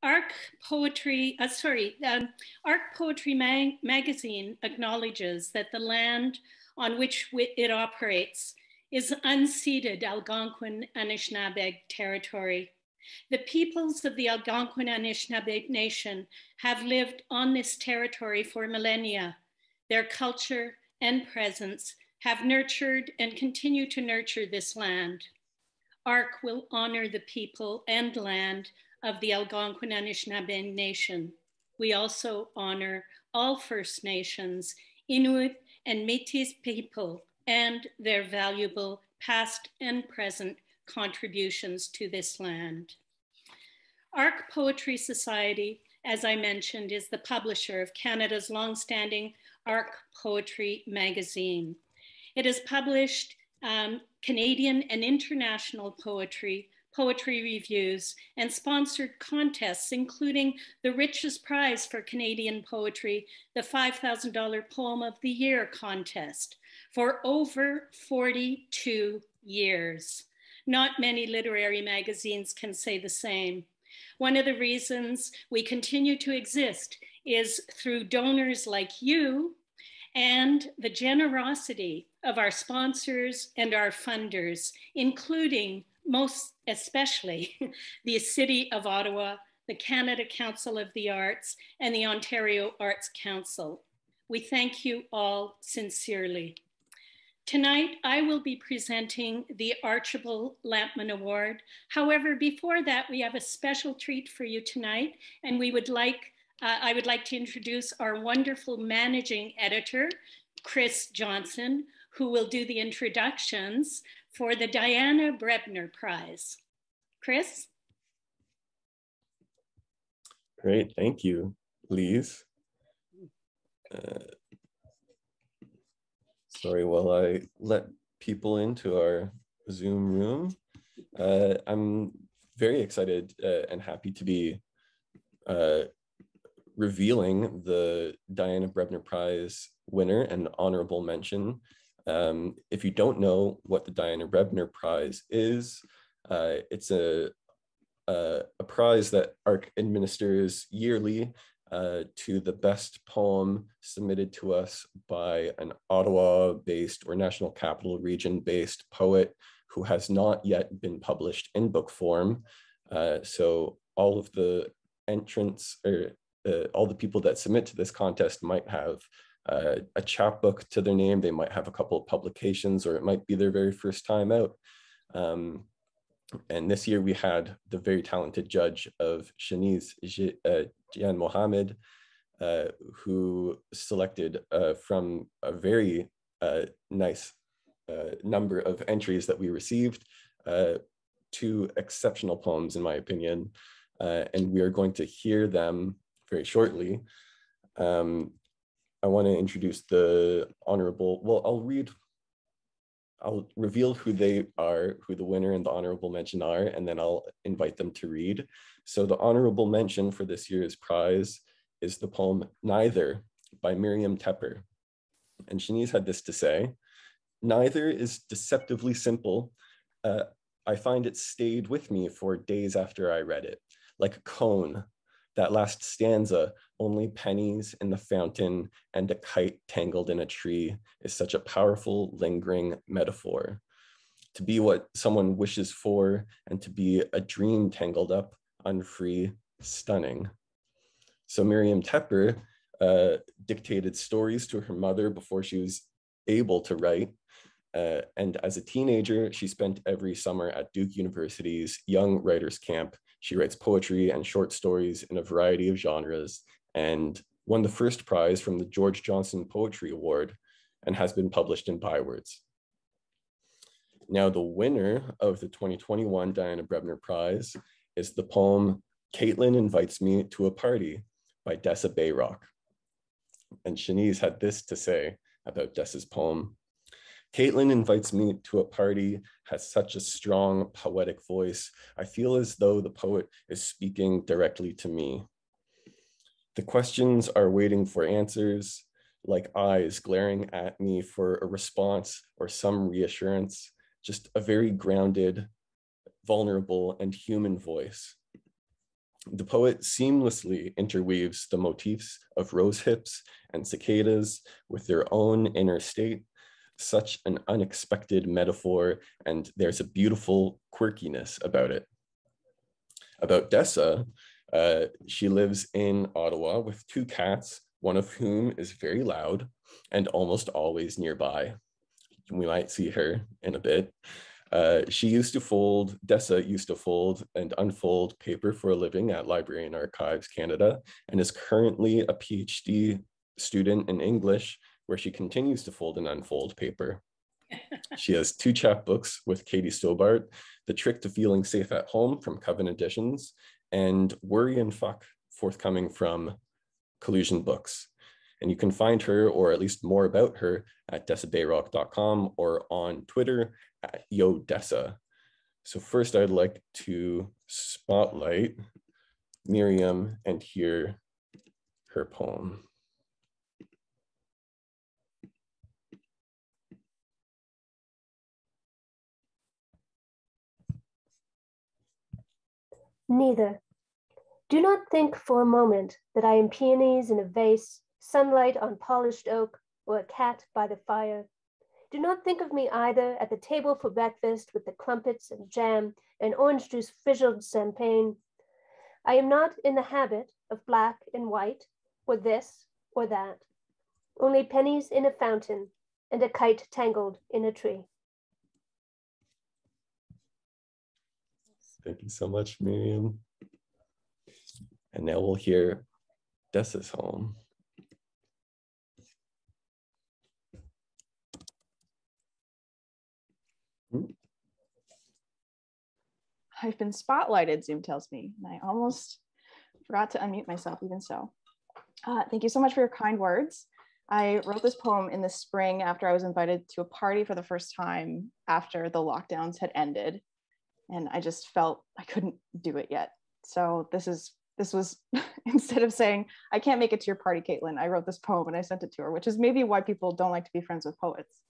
Arc Poetry, Arc Poetry magazine acknowledges that the land on which it operates is unceded Algonquin Anishinaabeg territory. The peoples of the Algonquin Anishinaabeg Nation have lived on this territory for millennia. Their culture and presence have nurtured and continue to nurture this land. ARC will honor the people and land of the Algonquin Anishinaabe Nation. We also honor all First Nations, Inuit, and Métis people and their valuable past and present contributions to this land. ARC Poetry Society, as I mentioned, is the publisher of Canada's longstanding ARC Poetry magazine. It has published Canadian and international poetry reviews, and sponsored contests, including the Richest Prize for Canadian Poetry, the $5,000 Poem of the Year contest, for over 42 years. Not many literary magazines can say the same. One of the reasons we continue to exist is through donors like you and the generosity of our sponsors and our funders, including most especially the City of Ottawa, the Canada Council of the Arts, and the Ontario Arts Council. We thank you all sincerely. Tonight, I will be presenting the Archibald Lampman Award. However, before that, we have a special treat for you tonight, and I would like to introduce our wonderful managing editor, Chris Johnson, who will do the introductions for the Diana Brebner Prize. Chris? Great, thank you, Lise. Sorry, while I let people into our Zoom room, I'm very excited and happy to be revealing the Diana Brebner Prize winner and honorable mention. If you don't know what the Diana Brebner Prize is, it's a prize that ARC administers yearly to the best poem submitted to us by an Ottawa-based or National Capital Region-based poet who has not yet been published in book form. So all of the entrants, or all the people that submit to this contest might have a chapbook to their name. They might have a couple of publications, or it might be their very first time out. And this year we had the very talented judge of Shanice Jian Mohammed, who selected from a very nice number of entries that we received, 2 exceptional poems in my opinion, and we are going to hear them very shortly. I want to introduce the honorable, well, I'll reveal who they are, who the winner and the honorable mention are, and then I'll invite them to read. So the honorable mention for this year's prize is the poem Neither by Miriam Tepper. And Shanice had this to say: "Neither is deceptively simple. I find it stayed with me for days after I read it, like a cone. That last stanza, only pennies in the fountain and a kite tangled in a tree, is such a powerful, lingering metaphor. To be what someone wishes for and to be a dream tangled up, unfree, stunning." So Miriam Tepper dictated stories to her mother before she was able to write. And as a teenager, she spent every summer at Duke University's Young Writers Camp. She writes poetry and short stories in a variety of genres, and won the first prize from the George Johnson Poetry Award, and has been published in Bywords. Now, the winner of the 2021 Diana Brebner Prize is the poem Caitlin Invites Me to a Party by Dessa Bayrock. And Shanice had this to say about Dessa's poem: "Caitlin invites me to a party, has such a strong poetic voice. I feel as though the poet is speaking directly to me. The questions are waiting for answers, like eyes glaring at me for a response or some reassurance, just a very grounded, vulnerable, and human voice. The poet seamlessly interweaves the motifs of rose hips and cicadas with their own inner state, such an unexpected metaphor, and there's a beautiful quirkiness about it. About Dessa, she lives in Ottawa with 2 cats, one of whom is very loud and almost always nearby. We might see her in a bit. Dessa used to fold and unfold paper for a living at Library and Archives Canada, and is currently a PhD student in English, where she continues to fold and unfold paper. She has 2 chapbooks with Katie Stobart, The Trick to Feeling Safe at Home from Coven Editions, and Worry and Fuck, forthcoming from Collusion Books. And you can find her, or at least more about her, at DessaBayrock.com or on Twitter at YoDessa. So first I'd like to spotlight Miriam and hear her poem. Neither. Do not think for a moment that I am peonies in a vase, sunlight on polished oak, or a cat by the fire. Do not think of me either at the table for breakfast with the crumpets and jam and orange juice fizzled champagne. I am not in the habit of black and white, or this or that. Only pennies in a fountain and a kite tangled in a tree. Thank you so much, Miriam. And now we'll hear Dessa's poem. I've been spotlighted, Zoom tells me, and I almost forgot to unmute myself even so. Thank you so much for your kind words. I wrote this poem in the spring after I was invited to a party for the first time after the lockdowns had ended. And I just felt I couldn't do it yet. So this was, instead of saying, I can't make it to your party, Caitlin, I wrote this poem and I sent it to her, which is maybe why people don't like to be friends with poets.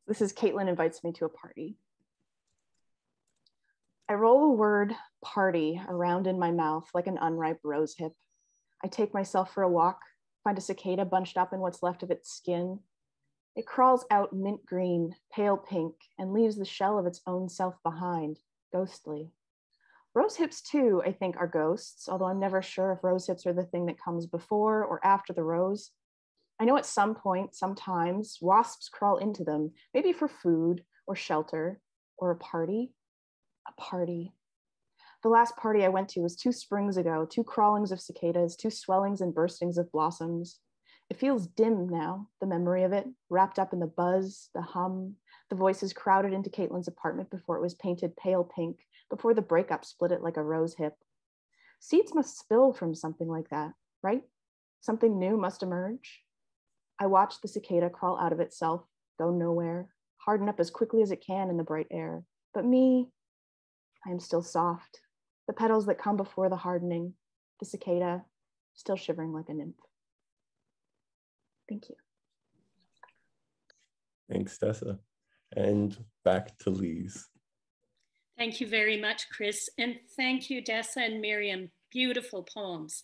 This is Caitlin Invites Me to a Party. I roll the word party around in my mouth like an unripe rose hip. I take myself for a walk, find a cicada bunched up in what's left of its skin. It crawls out mint green, pale pink, and leaves the shell of its own self behind, ghostly. Rose hips too, I think, are ghosts, although I'm never sure if rose hips are the thing that comes before or after the rose. I know at some point, sometimes, wasps crawl into them, maybe for food or shelter or a party. A party. The last party I went to was 2 springs ago, 2 crawlings of cicadas, 2 swellings and burstings of blossoms. It feels dim now, the memory of it, wrapped up in the buzz, the hum, the voices crowded into Caitlin's apartment before it was painted pale pink, before the breakup split it like a rose hip. Seeds must spill from something like that, right? Something new must emerge. I watched the cicada crawl out of itself, go nowhere, harden up as quickly as it can in the bright air. But me, I am still soft. The petals that come before the hardening, the cicada, still shivering like a nymph. Thank you. Thanks, Dessa. And back to Lise. Thank you very much, Chris. And thank you, Dessa and Miriam. Beautiful poems.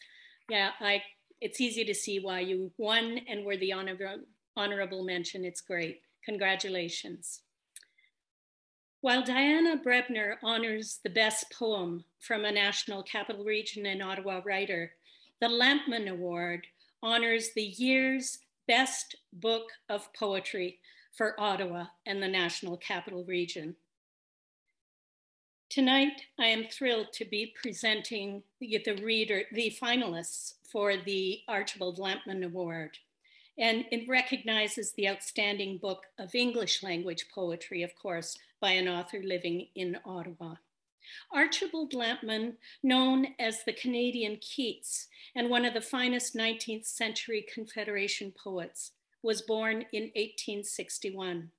Yeah, it's easy to see why you won and were the honorable mention. It's great. Congratulations. While Diana Brebner honors the best poem from a National Capital Region and Ottawa writer, the Lampman Award honors the year's best book of poetry for Ottawa and the National Capital Region. Tonight, I am thrilled to be presenting the finalists for the Archibald Lampman Award. And it recognizes the outstanding book of English language poetry, of course, by an author living in Ottawa. Archibald Lampman, known as the Canadian Keats and one of the finest 19th century Confederation poets, was born in 1861.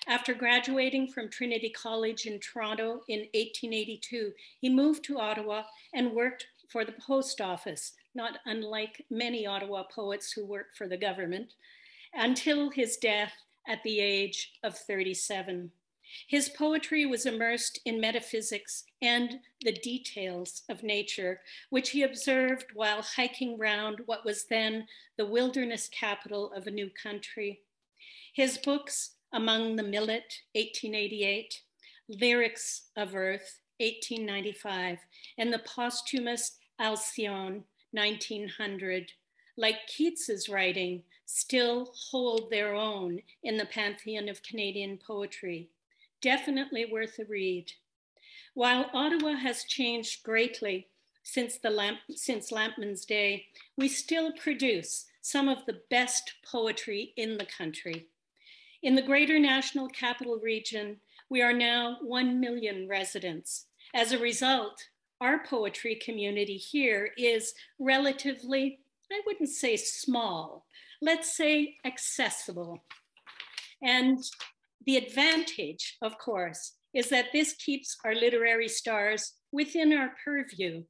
After graduating from Trinity College in Toronto in 1882, he moved to Ottawa and worked for the post office, not unlike many Ottawa poets who work for the government, until his death at the age of 37. His poetry was immersed in metaphysics and the details of nature, which he observed while hiking round what was then the wilderness capital of a new country. His books, Among the Millet, 1888, Lyrics of Earth, 1895, and the posthumous Alcyone, 1900, like Keats's writing, still hold their own in the pantheon of Canadian poetry. Definitely worth a read. While Ottawa has changed greatly since Lampman's day, we still produce some of the best poetry in the country. In the Greater National Capital Region, we are now 1 million residents. As a result, our poetry community here is relatively, I wouldn't say small, let's say accessible. And the advantage, of course, is that this keeps our literary stars within our purview.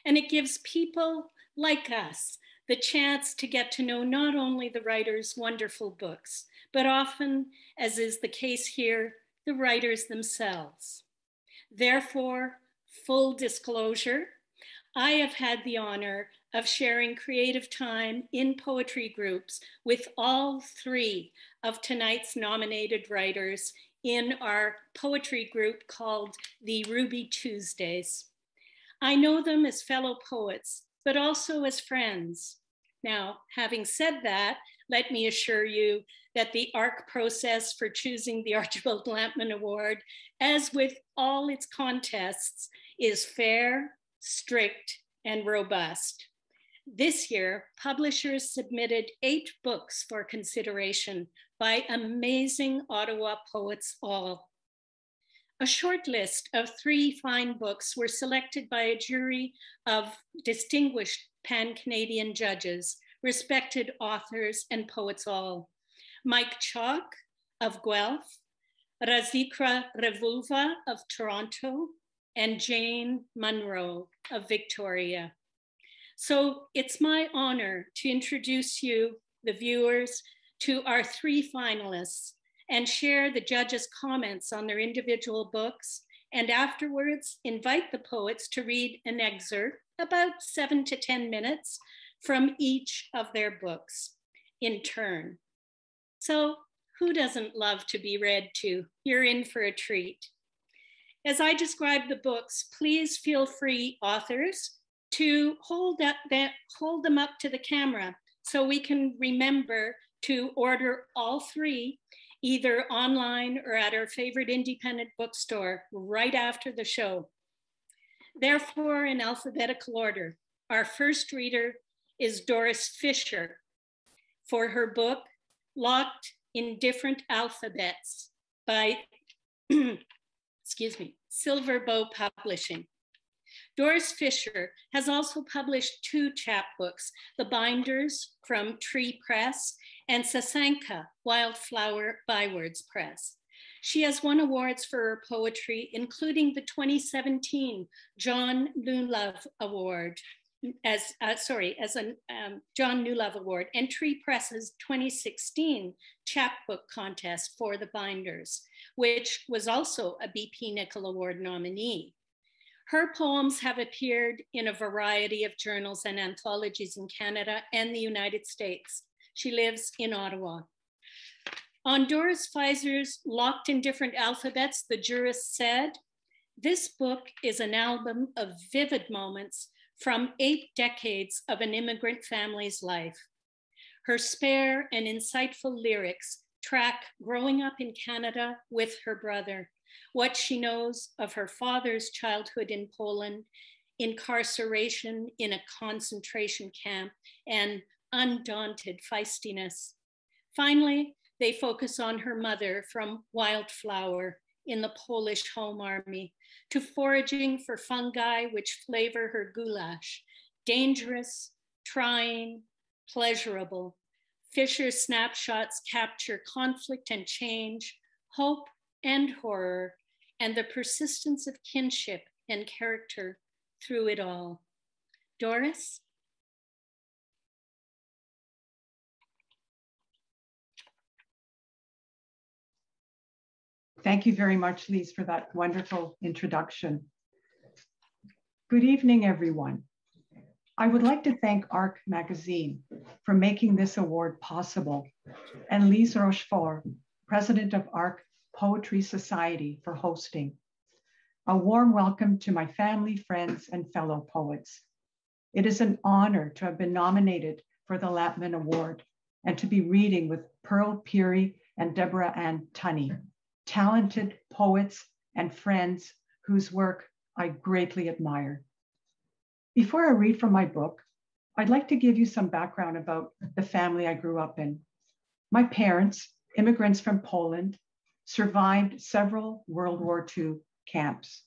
And it gives people like us the chance to get to know not only the writer's wonderful books, but often, as is the case here, the writers themselves. Therefore, full disclosure, I have had the honor of sharing creative time in poetry groups with all three of tonight's nominated writers in our poetry group called the Ruby Tuesdays. I know them as fellow poets, but also as friends. Now, having said that, let me assure you that the ARC process for choosing the Archibald Lampman Award, as with all its contests, is fair, strict, and robust. This year, publishers submitted 8 books for consideration by amazing Ottawa poets all. A short list of 3 fine books were selected by a jury of distinguished pan-Canadian judges, respected authors and poets all. Mike Chalk of Guelph, Razikra Revulva of Toronto, and Jane Munro of Victoria. So it's my honor to introduce you, the viewers, to our 3 finalists and share the judges' comments on their individual books, and afterwards invite the poets to read an excerpt, about 7 to 10 minutes, from each of their books in turn. So who doesn't love to be read to? You're in for a treat. As I describe the books, please feel free, authors, to hold them up to the camera so we can remember to order all 3, either online or at our favorite independent bookstore right after the show. Therefore, in alphabetical order, our first reader is Doris Fisher for her book, Locked in Different Alphabets by, excuse me, Silver Bow Publishing. Doris Fisher has also published 2 chapbooks, The Binders from Tree Press and Sasanka, Wildflower Bywards Press. She has won awards for her poetry, including the 2017 John Newlove Award, John Newlove Award, and Tree Press's 2016 chapbook contest for The Binders, which was also a BP Nicol Award nominee. Her poems have appeared in a variety of journals and anthologies in Canada and the United States. She lives in Ottawa. On Doris Fizer's Locked in Different Alphabets, the jurist said, "This book is an album of vivid moments from 8 decades of an immigrant family's life. Her spare and insightful lyrics track growing up in Canada with her brother, what she knows of her father's childhood in Poland, incarceration in a concentration camp, and undaunted feistiness. Finally, they focus on her mother from Wildflower in the Polish Home Army to foraging for fungi which flavor her goulash, dangerous, trying, pleasurable. Fisher's snapshots capture conflict and change, hope and horror, and the persistence of kinship and character through it all. Doris? Thank you very much, Lise, for that wonderful introduction. Good evening, everyone. I would like to thank ARC Magazine for making this award possible, and Lise Rochefort, President of ARC Poetry Society, for hosting. A warm welcome to my family, friends, and fellow poets. It is an honor to have been nominated for the Latman Award and to be reading with Pearl Peary and Deborah Ann Tunney, talented poets and friends whose work I greatly admire. Before I read from my book, I'd like to give you some background about the family I grew up in. My parents, immigrants from Poland, survived several World War II camps.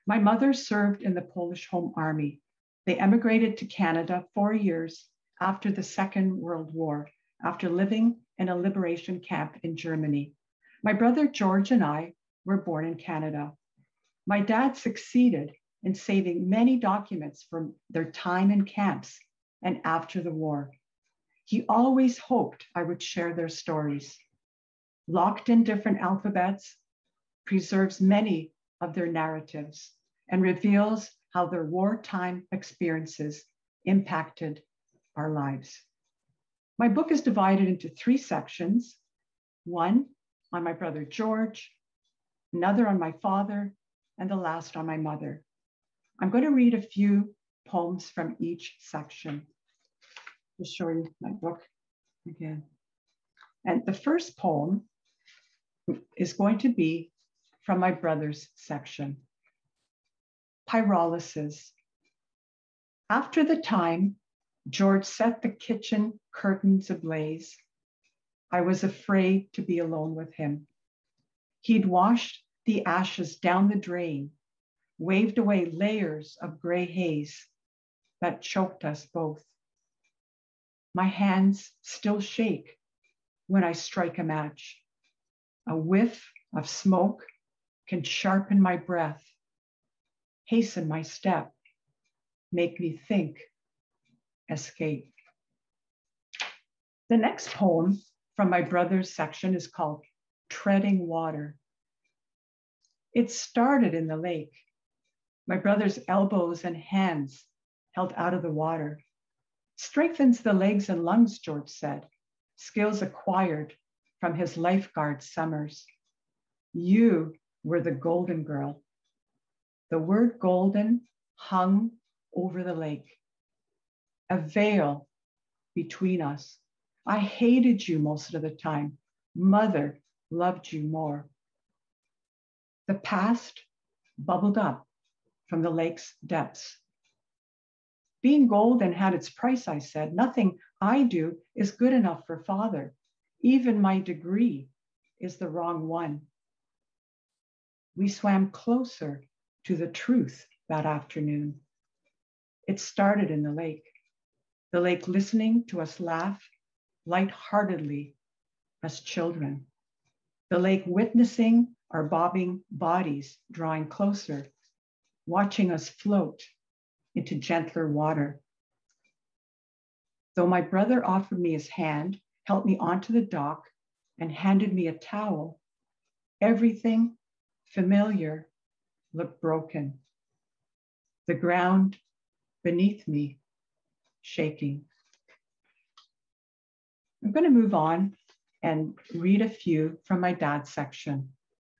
My mother served in the Polish Home Army. They emigrated to Canada 4 years after the Second World War, after living in a liberation camp in Germany. My brother George and I were born in Canada. My dad succeeded in saving many documents from their time in camps and after the war. He always hoped I would share their stories. Locked in different alphabets, preserves many of their narratives and reveals how their wartime experiences impacted our lives. My book is divided into 3 sections, one on my brother George, another on my father, and the last on my mother. I'm going to read a few poems from each section. Just show you my book again. And the first poem is going to be from my brother's section. Pyrolysis. After the time George set the kitchen curtains ablaze, I was afraid to be alone with him. He'd washed the ashes down the drain, waved away layers of gray haze that choked us both. My hands still shake when I strike a match. A whiff of smoke can sharpen my breath, hasten my step, make me think, escape. The next poem from my brother's section is called Treading Water. It started in the lake. My brother's elbows and hands held out of the water. Strengthens the legs and lungs, George said, skills acquired from his lifeguard summers. You were the golden girl. The word golden hung over the lake, a veil between us. I hated you most of the time. Mother loved you more. The past bubbled up from the lake's depths. Being golden had its price, I said. Nothing I do is good enough for father. Even my degree is the wrong one. We swam closer to the truth that afternoon. It started in the lake listening to us laugh lightheartedly as children. The lake witnessing our bobbing bodies drawing closer, watching us float into gentler water. Though my brother offered me his hand, helped me onto the dock, and handed me a towel, everything familiar looked broken. The ground beneath me shaking. I'm going to move on and read a few from my dad's section.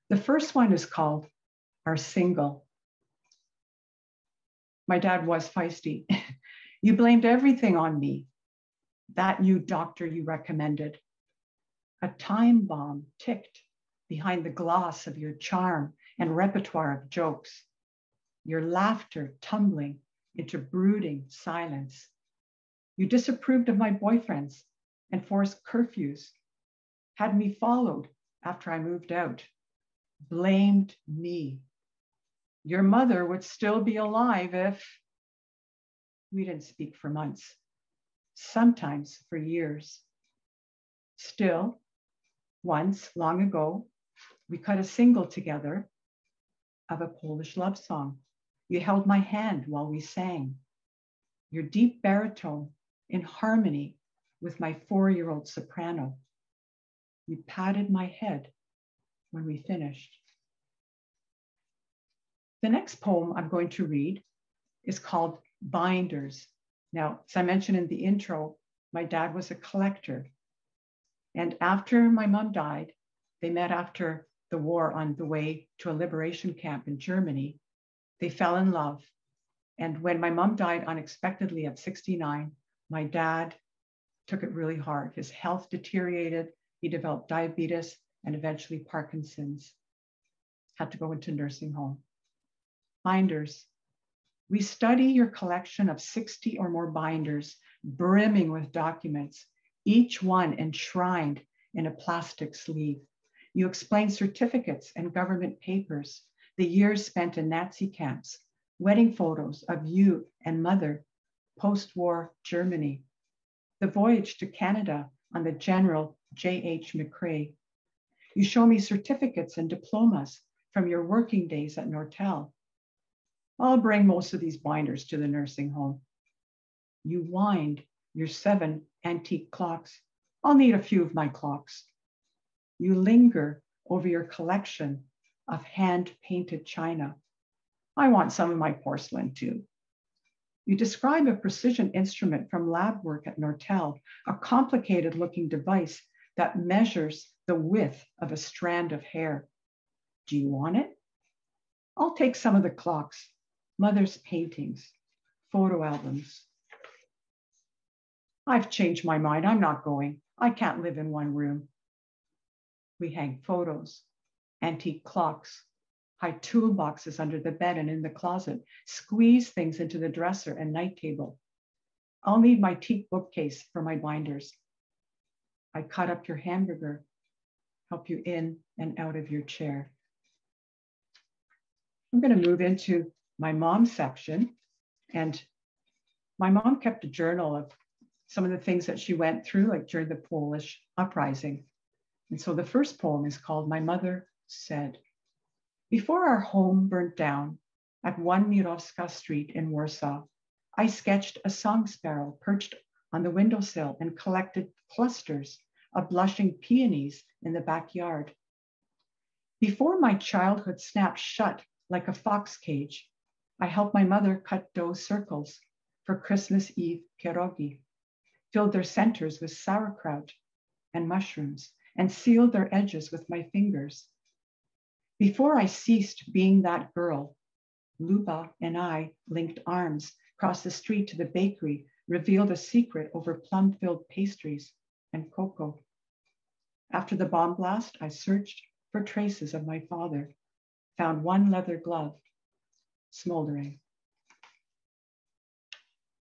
The first one is called Our Single. My dad was feisty. You blamed everything on me. That new doctor you recommended. A time bomb ticked behind the gloss of your charm and repertoire of jokes. Your laughter tumbling into brooding silence. You disapproved of my boyfriends and forced curfews. Had me followed after I moved out. Blamed me. Your mother would still be alive if... We didn't speak for months, sometimes for years. Still, once, long ago, we cut a single together of a Polish love song. You held my hand while we sang. Your deep baritone in harmony with my 4-year-old soprano. You patted my head when we finished. The next poem I'm going to read is called Binders. Now, as I mentioned in the intro, my dad was a collector. And after my mom died, they met after the war on the way to a liberation camp in Germany. They fell in love. And when my mom died unexpectedly at 69, my dad took it really hard. His health deteriorated. He developed diabetes and eventually Parkinson's. Had to go into nursing home. Binders. We study your collection of 60 or more binders, brimming with documents, each one enshrined in a plastic sleeve. You explain certificates and government papers, the years spent in Nazi camps, wedding photos of you and mother, post-war Germany, the voyage to Canada on the General J.H. McCrae. You show me certificates and diplomas from your working days at Nortel. I'll bring most of these binders to the nursing home. You wind your 7 antique clocks. I'll need a few of my clocks. You linger over your collection of hand-painted china. I want some of my porcelain too. You describe a precision instrument from lab work at Nortel, a complicated looking device that measures the width of a strand of hair. Do you want it? I'll take some of the clocks, mother's paintings, photo albums. I've changed my mind. I'm not going. I can't live in one room. We hang photos, antique clocks, hide toolboxes under the bed and in the closet, squeeze things into the dresser and night table. I'll need my teak bookcase for my binders. I cut up your hamburger, help you in and out of your chair. I'm going to move into my mom's section. And my mom kept a journal of some of the things that she went through, like during the Polish uprising. And so the first poem is called My Mother Said. Before our home burnt down at 1 Mirowska Street in Warsaw, I sketched a song sparrow perched on the windowsill and collected clusters of blushing peonies in the backyard. Before my childhood snapped shut like a fox cage, I helped my mother cut dough circles for Christmas Eve pierogi, filled their centers with sauerkraut and mushrooms, and sealed their edges with my fingers. Before I ceased being that girl, Luba and I linked arms, crossed the street to the bakery, revealed a secret over plum-filled pastries and cocoa. After the bomb blast, I searched for traces of my father, found one leather glove, smoldering.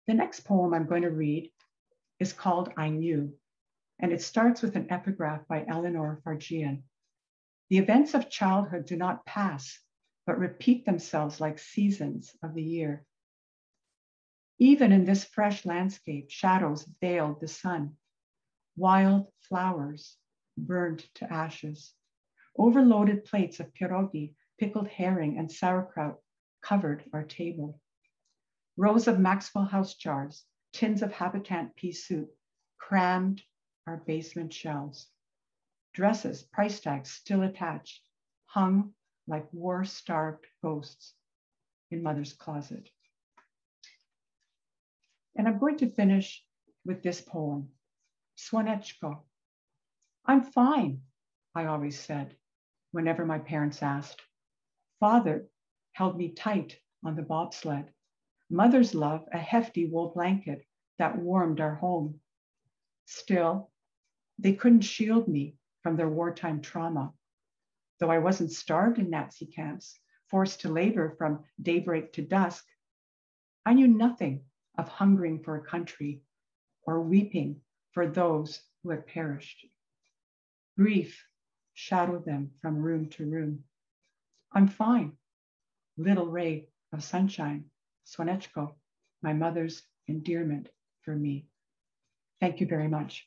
The next poem I'm going to read is called I Knew, and it starts with an epigraph by Eleanor Fargian. The events of childhood do not pass, but repeat themselves like seasons of the year. Even in this fresh landscape, shadows veiled the sun. Wild flowers burned to ashes. Overloaded plates of pierogi, pickled herring, and sauerkraut covered our table. Rows of Maxwell House jars, tins of Habitant pea soup crammed our basement shelves. Dresses, price tags still attached, hung like war-starved ghosts in mother's closet. And I'm going to finish with this poem, Słoneczko. I'm fine, I always said, whenever my parents asked. Father held me tight on the bobsled. Mother's love, a hefty wool blanket that warmed our home. Still, they couldn't shield me from their wartime trauma. Though I wasn't starved in Nazi camps, forced to labor from daybreak to dusk, I knew nothing of hungering for a country or weeping for those who had perished. Grief shadowed them from room to room. I'm fine, little ray of sunshine, Słoneczko, my mother's endearment for me. Thank you very much.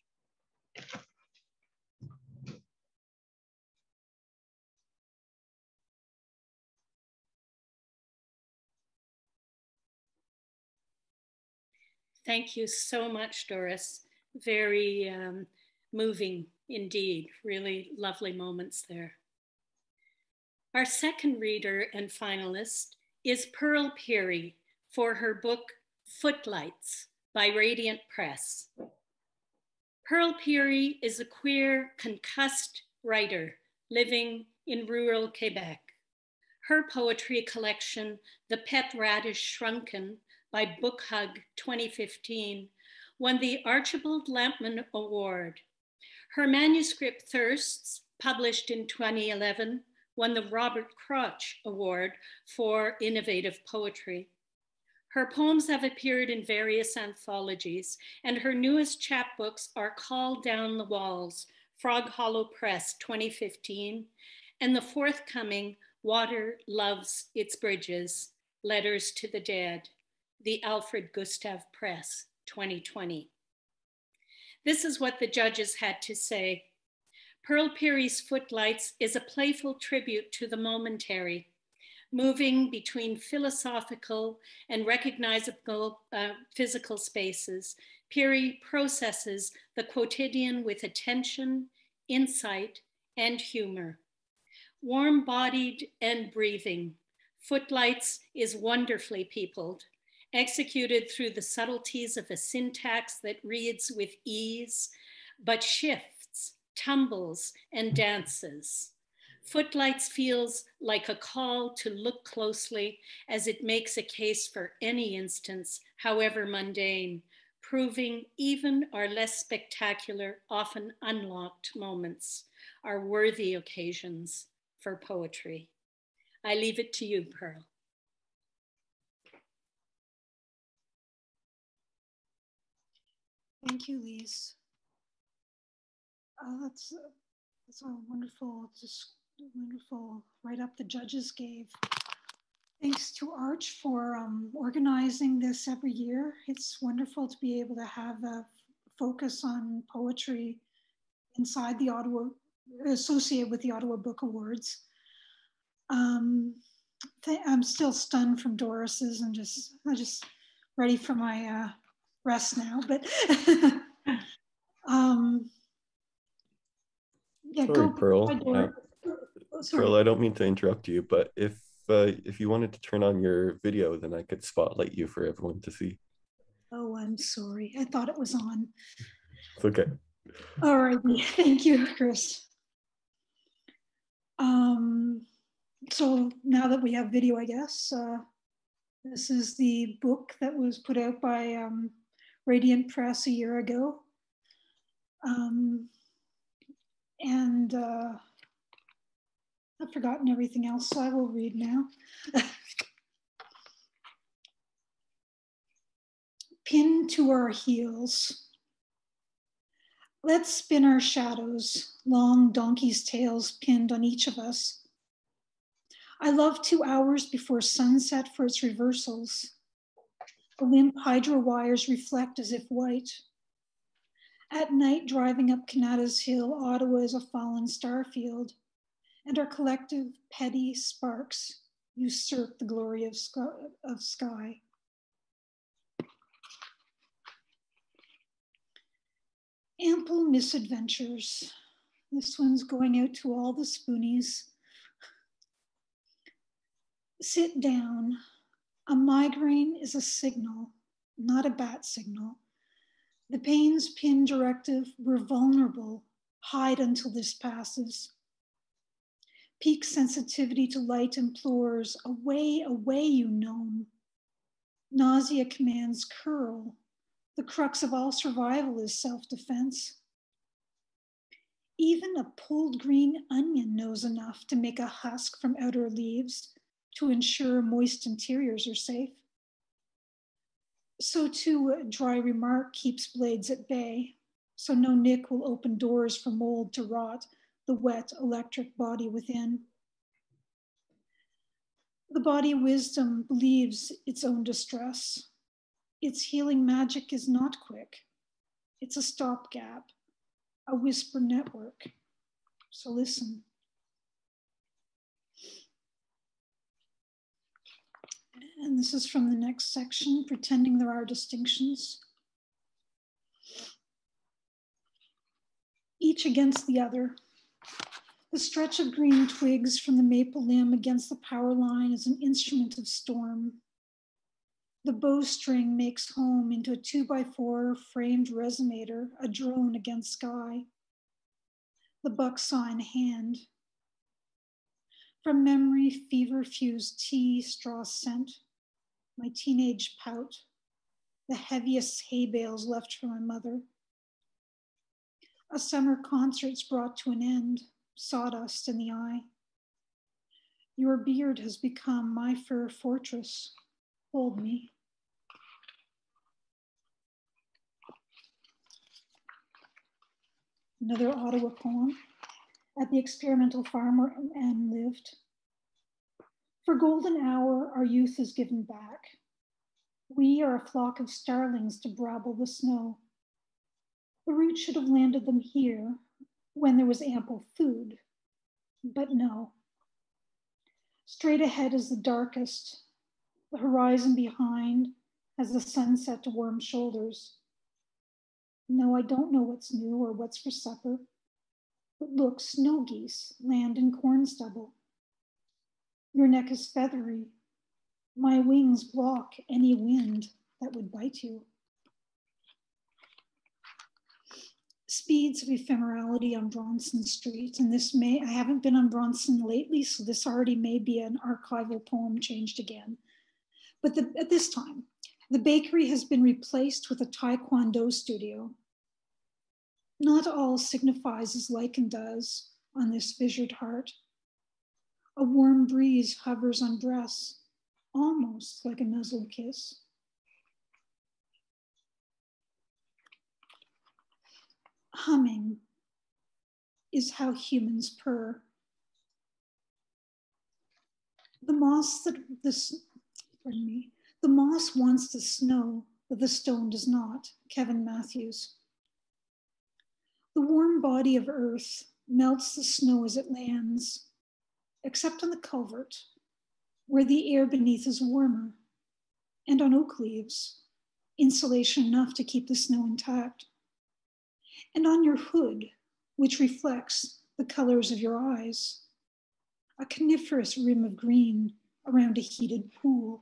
Thank you so much, Doris. Very moving indeed. Really lovely moments there. Our second reader and finalist is Pearl Peary for her book Footlights by Radiant Press. Pearl Peary is a queer, concussed writer living in rural Quebec. Her poetry collection, The Pet Radish Shrunken by Book Hug 2015, won the Archibald Lampman Award. Her manuscript Thirsts, published in 2011, won the Robert Crotch Award for Innovative Poetry. Her poems have appeared in various anthologies, and her newest chapbooks are Call Down the Walls, Frog Hollow Press 2015, and the forthcoming Water Loves Its Bridges, Letters to the Dead, the Alfred Gustav Press 2020. This is what the judges had to say. Pearl Peary's Footlights is a playful tribute to the momentary, moving between philosophical and recognizable physical spaces. Peary processes the quotidian with attention, insight, and humor. Warm-bodied and breathing, Footlights is wonderfully peopled, executed through the subtleties of a syntax that reads with ease, but shifts, tumbles, and dances. Footlights feels like a call to look closely as it makes a case for any instance, however mundane, proving even our less spectacular, often unlocked moments are worthy occasions for poetry. I leave it to you, Pearl. Thank you, Lise. That's a wonderful, just wonderful write-up the judges gave. Thanks to Arch for organizing this every year. It's wonderful to be able to have a focus on poetry inside the Ottawa, associated with the Ottawa Book Awards. I'm still stunned from Doris's and I'm just ready for my rest now, but yeah, Sorry, go Pearl. Sorry. Pearl, I don't mean to interrupt you, but if you wanted to turn on your video, then I could spotlight you for everyone to see. Oh, I'm sorry. I thought it was on. It's okay. All right. Thank you, Chris. So now that we have video, I guess, this is the book that was put out by Radiant Press a year ago. And I've forgotten everything else, so I will read now. Pinned to our heels. Let's spin our shadows, long donkey's tails pinned on each of us. I love 2 hours before sunset for its reversals. The limp hydro wires reflect as if white. At night, driving up Canada's Hill, Ottawa is a fallen star field, and our collective petty sparks usurp the glory of sky. Ample misadventures. This one's going out to all the spoonies. Sit down. A migraine is a signal, not a bat signal. The pain's pin directive, we're vulnerable. Hide until this passes. Peak sensitivity to light implores, away, away, you gnome. Nausea commands curl. The crux of all survival is self-defense. Even a pulled green onion knows enough to make a husk from outer leaves to ensure moist interiors are safe. So too, a dry remark keeps blades at bay, so no nick will open doors for mold to rot the wet electric body within. The body wisdom believes its own distress. Its healing magic is not quick. It's a stopgap, a whisper network. So listen. And this is from the next section, Pretending There Are Distinctions. Each against the other. The stretch of green twigs from the maple limb against the power line is an instrument of storm. The bowstring makes home into a 2x4 framed resonator, a drone against sky. The bucksaw in hand. From memory, fever-fused tea, straw scent, my teenage pout, the heaviest hay bales left for my mother. A summer concert's brought to an end, sawdust in the eye. Your beard has become my fur fortress. Hold me. Another Ottawa poem. At the experimental farm where Anne lived. For golden hour, our youth is given back. We are a flock of starlings to brabble the snow. The root should have landed them here when there was ample food, but no. Straight ahead is the darkest. The horizon behind has the sunset to warm shoulders. No, I don't know what's new or what's for supper. But look, snow geese land in corn stubble. Your neck is feathery. My wings block any wind that would bite you. Speeds of ephemerality on Bronson Street. And I haven't been on Bronson lately, so this already may be an archival poem changed again. But at this time, the bakery has been replaced with a Taekwondo studio. Not all signifies as lichen does on this fissured heart. A warm breeze hovers on breasts, almost like a nuzzled kiss. Humming is how humans purr. The moss wants the snow, but the stone does not. Kevin Matthews. The warm body of earth melts the snow as it lands, except on the culvert, where the air beneath is warmer, and on oak leaves, insulation enough to keep the snow intact, and on your hood, which reflects the colors of your eyes, a coniferous rim of green around a heated pool.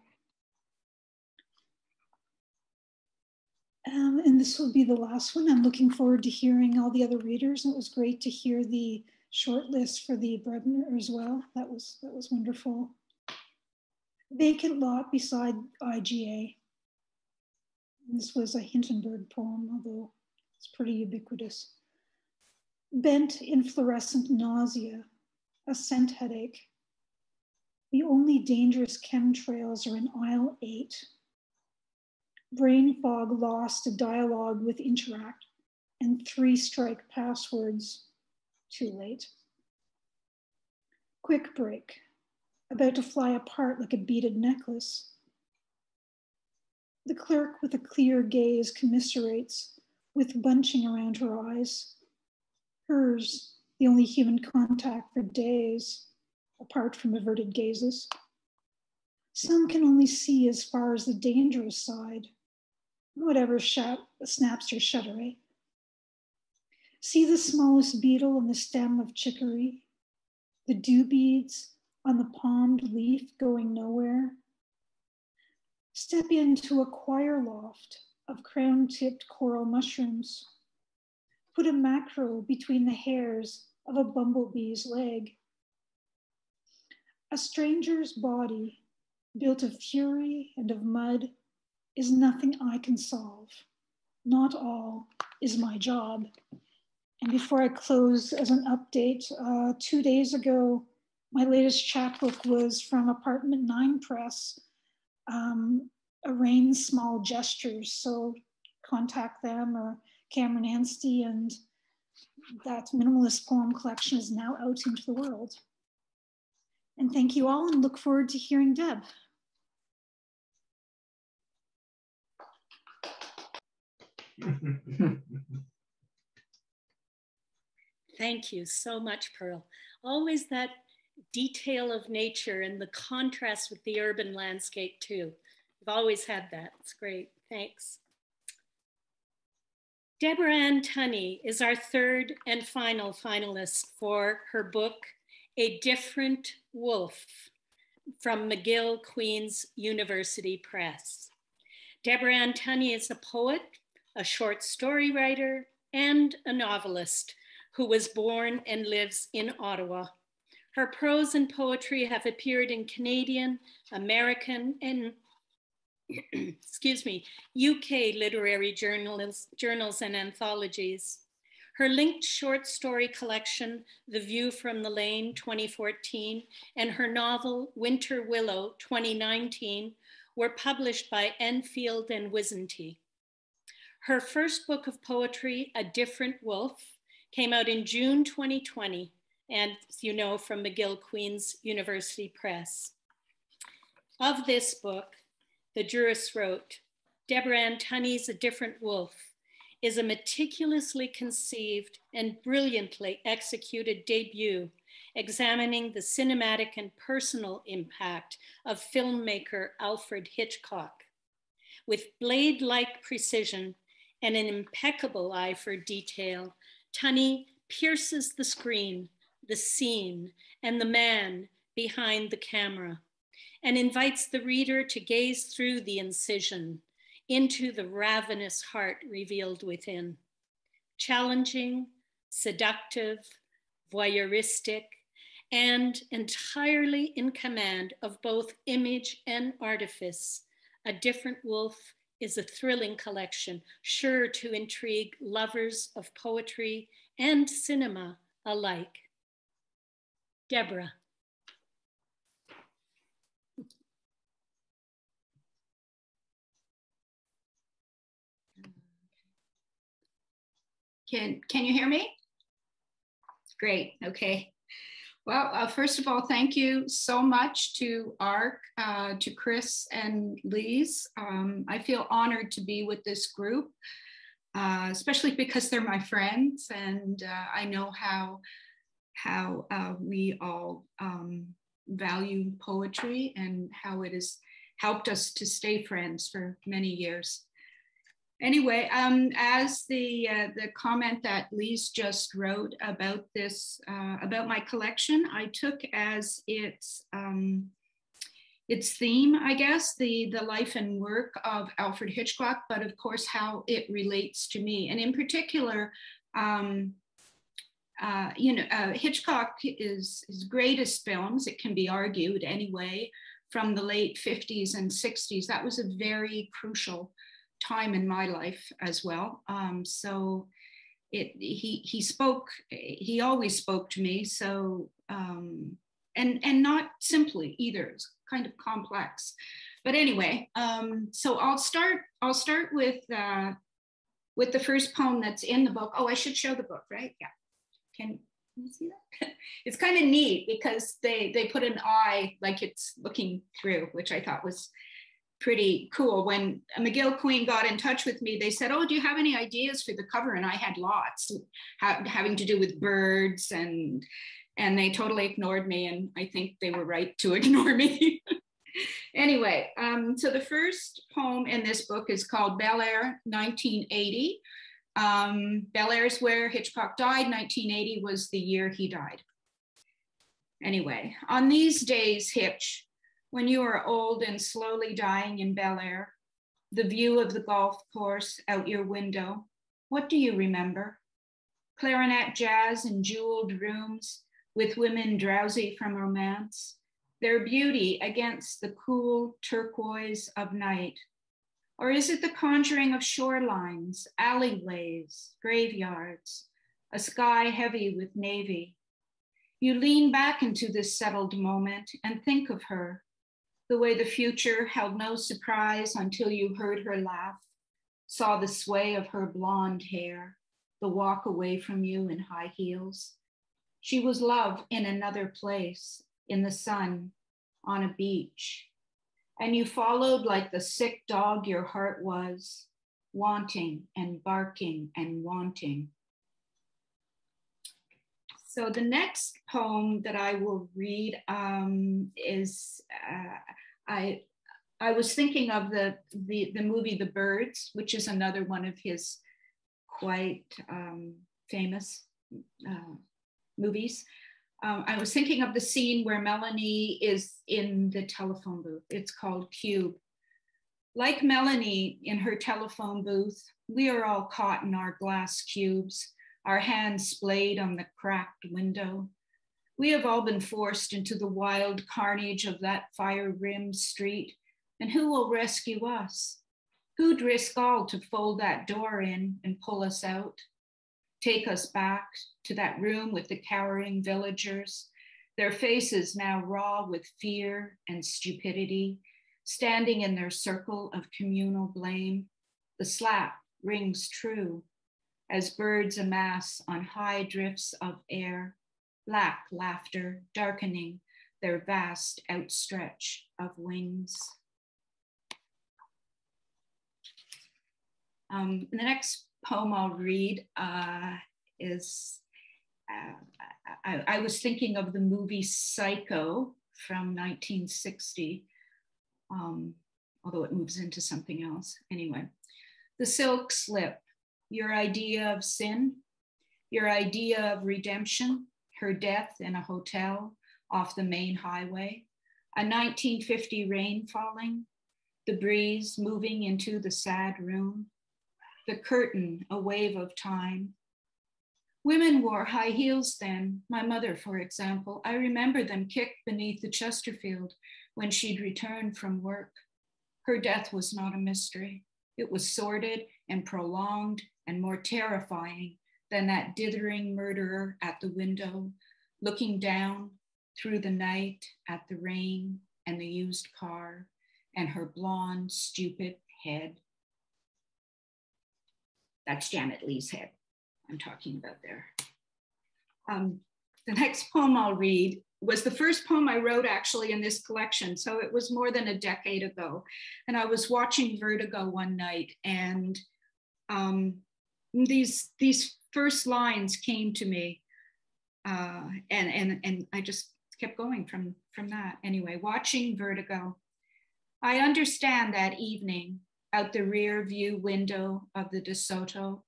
And this will be the last one. I'm looking forward to hearing all the other readers. And it was great to hear the short list for the Brebner as well. That was wonderful. Vacant lot beside IGA. This was a Hindenburg poem, although it's pretty ubiquitous. Bent in fluorescent nausea, a scent headache. The only dangerous chemtrails are in aisle 8. Brain fog lost a dialogue with Interact and 3-strike passwords. Too late. Quick break, about to fly apart like a beaded necklace. The clerk with a clear gaze commiserates with bunching around her eyes. Hers, the only human contact for days, apart from averted gazes. Some can only see as far as the dangerous side, whatever snaps your shutter, eh? See the smallest beetle on the stem of chicory, the dew beads on the palmed leaf going nowhere. Step into a choir loft of crown-tipped coral mushrooms. Put a macro between the hairs of a bumblebee's leg. A stranger's body, built of fury and of mud, is nothing I can solve. Not all is my job. And before I close, as an update, 2 days ago, my latest chapbook was from Apartment 9 Press, Arraign Small Gestures. So contact them or Cameron Anstey, and that minimalist poem collection is now out into the world. And thank you all, and look forward to hearing Deb. Thank you so much, Pearl. Always that detail of nature and the contrast with the urban landscape too. I've always had that. It's great. Thanks. Deborah Ann Tunney is our third and final finalist for her book, A Different Wolf, from McGill Queen's University Press. Deborah Ann Tunney is a poet, a short story writer, and a novelist who was born and lives in Ottawa. Her prose and poetry have appeared in Canadian, American, and excuse me, UK literary journals and anthologies. Her linked short story collection, The View from the Lane, 2014, and her novel, Winter Willow, 2019, were published by Enfield and Wisnty. Her first book of poetry, A Different Wolf, came out in June 2020, and as you know, from McGill Queen's University Press. Of this book, the jurist wrote, Deborah Ann Tunney's A Different Wolf is a meticulously conceived and brilliantly executed debut examining the cinematic and personal impact of filmmaker Alfred Hitchcock. With blade-like precision and an impeccable eye for detail, Tunney pierces the screen, the scene, and the man behind the camera, and invites the reader to gaze through the incision into the ravenous heart revealed within. Challenging, seductive, voyeuristic, and entirely in command of both image and artifice, A Different Wolf is a thrilling collection, sure to intrigue lovers of poetry and cinema alike. Deborah. Can you hear me? Great, okay. Well, first of all, thank you so much to ARC, to Chris and Lise. I feel honored to be with this group, especially because they're my friends, and I know how we all value poetry and how it has helped us to stay friends for many years. Anyway, as the comment that Lise just wrote about this, about my collection, I took as its theme, I guess, the life and work of Alfred Hitchcock, but of course how it relates to me. And in particular, Hitchcock is his greatest films, it can be argued anyway, from the late 50s and 60s. That was a very crucial time in my life as well. So he always spoke to me. So, and not simply either, it's kind of complex. But anyway, so I'll start with the first poem that's in the book. Oh, I should show the book, right? Yeah. Can you see that? It's kind of neat because they put an eye like it's looking through, which I thought was pretty cool. When McGill Queen got in touch with me, they said, oh, do you have any ideas for the cover? And I had lots having to do with birds, and they totally ignored me, and I think they were right to ignore me. Anyway, so the first poem in this book is called Bel Air, 1980. Bel Air is where Hitchcock died. 1980 was the year he died. Anyway, on these days, Hitch, when you are old and slowly dying in Bel Air, the view of the golf course out your window, what do you remember? Clarinet jazz in jeweled rooms with women drowsy from romance, their beauty against the cool turquoise of night. Or is it the conjuring of shorelines, alleyways, graveyards, a sky heavy with navy? You lean back into this settled moment and think of her, the way the future held no surprise until you heard her laugh, saw the sway of her blonde hair, the walk away from you in high heels. She was love in another place, in the sun, on a beach. And you followed like the sick dog your heart was, wanting and barking and wanting. So the next poem that I will read is, I was thinking of the movie The Birds, which is another one of his quite famous movies. I was thinking of the scene where Melanie is in the telephone booth. It's called Cube. Like Melanie in her telephone booth, we are all caught in our glass cubes, our hands splayed on the cracked window. We have all been forced into the wild carnage of that fire-rimmed street, and who will rescue us? Who'd risk all to fold that door in and pull us out? Take us back to that room with the cowering villagers, their faces now raw with fear and stupidity, standing in their circle of communal blame. The slap rings true as birds amass on high drifts of air, black laughter darkening their vast outstretch of wings. The next poem I'll read is, I was thinking of the movie Psycho from 1960, although it moves into something else. Anyway, the silk slip, your idea of sin, your idea of redemption, her death in a hotel off the main highway, a 1950 rain falling, the breeze moving into the sad room, the curtain, a wave of time. Women wore high heels then. My mother, for example, I remember them kicked beneath the Chesterfield when she'd returned from work. Her death was not a mystery. It was sordid and prolonged and more terrifying than that dithering murderer at the window, looking down through the night at the rain and the used car and her blonde, stupid head. That's Janet Leigh's head I'm talking about there. The next poem I'll read was the first poem I wrote actually in this collection. So it was more than a decade ago. And I was watching Vertigo one night, and these first lines came to me, and I just kept going from that. Anyway, watching Vertigo. I understand that evening out the rear view window of the DeSoto,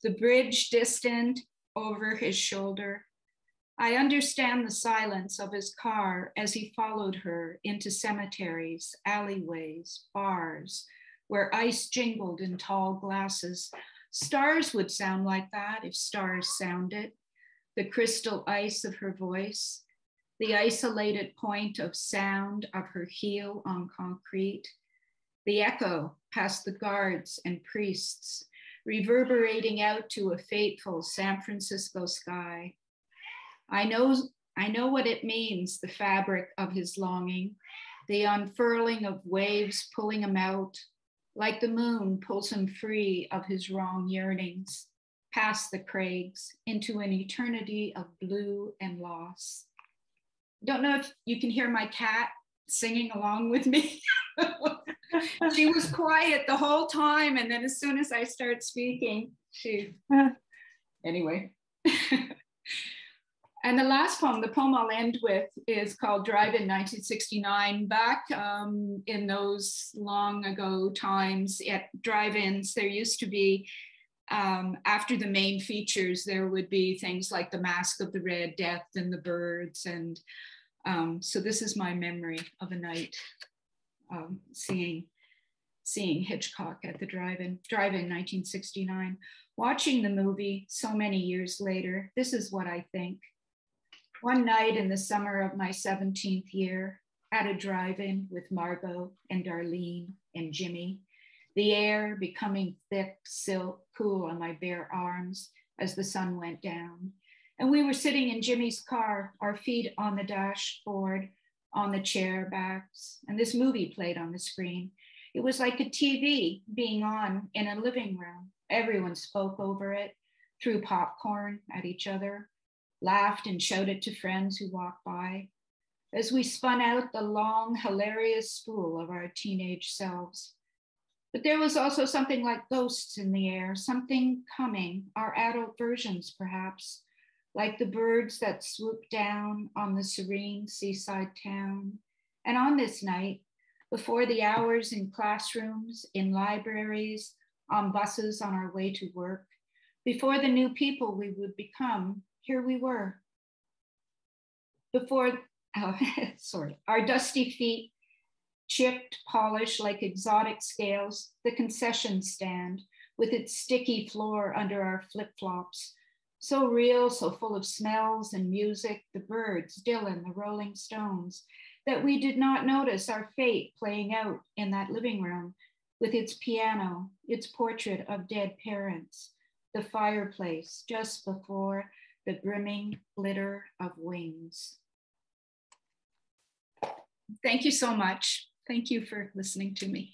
the bridge distant over his shoulder. I understand the silence of his car as he followed her into cemeteries, alleyways, bars, where ice jingled in tall glasses. Stars would sound like that if stars sounded. The crystal ice of her voice, the isolated point of sound of her heel on concrete, the echo past the guards and priests, reverberating out to a fateful San Francisco sky. I know what it means, the fabric of his longing, the unfurling of waves pulling him out, like the moon pulls him free of his wrong yearnings, past the crags, into an eternity of blue and loss. Don't know if you can hear my cat singing along with me. She was quiet the whole time, and then as soon as I start speaking, anyway. And the last poem, the poem I'll end with, is called Drive-In 1969. Back in those long ago times at drive-ins, there used to be, after the main features, there would be things like The Mask of the Red Death and The Birds. And so this is my memory of a night seeing Hitchcock at the drive-in 1969. Watching the movie so many years later, this is what I think. One night in the summer of my 17th year, at a drive-in with Margot and Darlene and Jimmy, the air becoming thick, silk, cool on my bare arms as the sun went down. And we were sitting in Jimmy's car, our feet on the dashboard, on the chair backs, and this movie played on the screen. It was like a TV being on in a living room. Everyone spoke over it, threw popcorn at each other, laughed and shouted to friends who walked by, as we spun out the long, hilarious spool of our teenage selves. But there was also something like ghosts in the air, something coming, our adult versions perhaps, like the birds that swooped down on the serene seaside town. And on this night, before the hours in classrooms, in libraries, on buses on our way to work. Before the new people we would become, here we were. Before, our dusty feet chipped, polished like exotic scales, the concession stand with its sticky floor under our flip-flops. So real, so full of smells and music, the Byrds, Dylan, the Rolling Stones, that we did not notice our fate playing out in that living room with its piano, its portrait of dead parents, the fireplace just before the brimming glitter of wings. Thank you so much. Thank you for listening to me.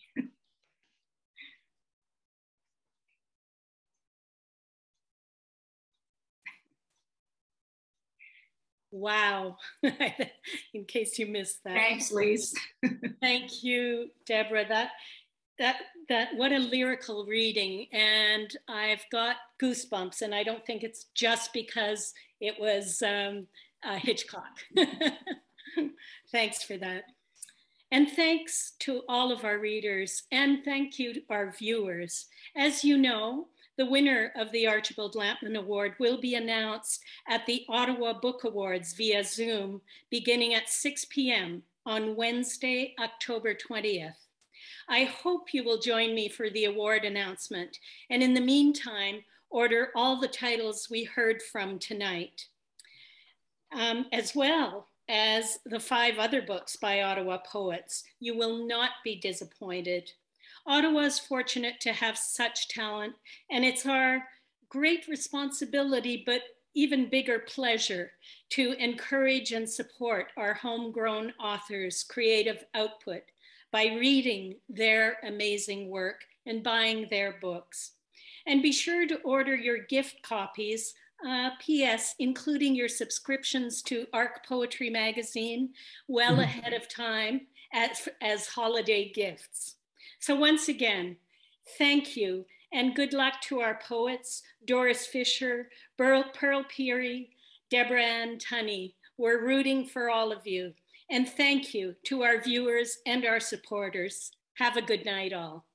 Wow, in case you missed that. Thanks, Lise. Thank you, Deborah. What a lyrical reading. And I've got goosebumps, and I don't think it's just because it was Hitchcock. Thanks for that. And thanks to all of our readers, and thank you to our viewers. As you know, the winner of the Archibald Lampman Award will be announced at the Ottawa Book Awards via Zoom beginning at 6 p.m. on Wednesday, October 20th. I hope you will join me for the award announcement, and in the meantime, order all the titles we heard from tonight, as well as the 5 other books by Ottawa poets. You will not be disappointed. Ottawa is fortunate to have such talent, and it's our great responsibility, but even bigger pleasure, to encourage and support our homegrown authors' creative output by reading their amazing work and buying their books. And be sure to order your gift copies, P.S., including your subscriptions to ARC Poetry Magazine well ahead of time as holiday gifts. So once again, thank you, and good luck to our poets, Doris Fisher, Pearl Peary, Deborah Ann Tunney. We're rooting for all of you. And thank you to our viewers and our supporters. Have a good night all.